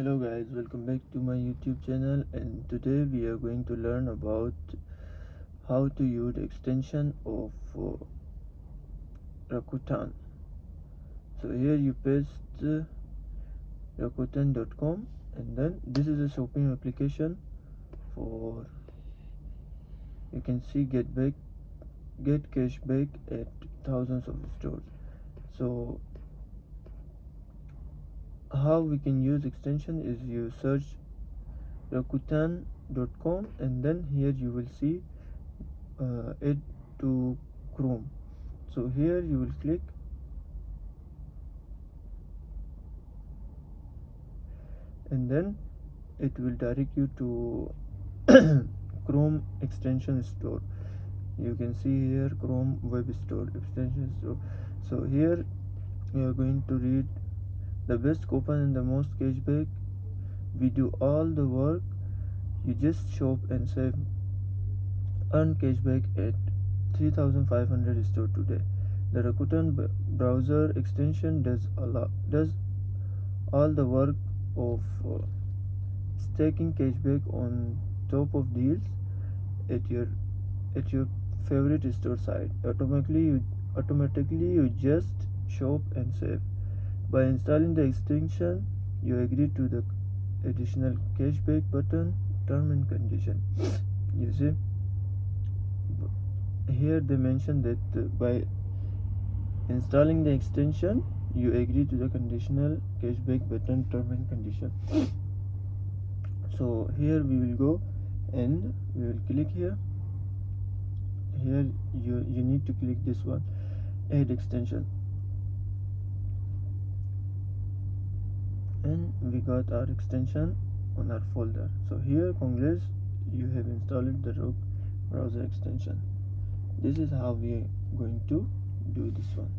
Hello guys, welcome back to my YouTube channel, and today we are going to learn about how to use extension of Rakuten. So here you paste Rakuten.com, and then this is a shopping application for, you can see, get cash back at thousands of stores. So how we can use extension is you search Rakuten.com, and then here you will see add to Chrome. So here you will click, and then it will direct you to Chrome extension store. You can see here Chrome web store extension store. So here you are going to read the best coupon and the most cashback. We do all the work, you just shop and save. Earn cashback at 3,500 store today. The Rakuten browser extension does all the work of stacking cashback on top of deals at your favorite store site. Automatically you just shop and save. By installing the extension, you agree to the additional cashback button term and condition. You see, here they mention that by installing the extension, you agree to the conditional cashback button term and condition. So here we will go and we will click here. Here you need to click this one, add extension, and we got our extension on our folder. So here, congrats, you have installed the Rogue browser extension. This is how we are going to do this one.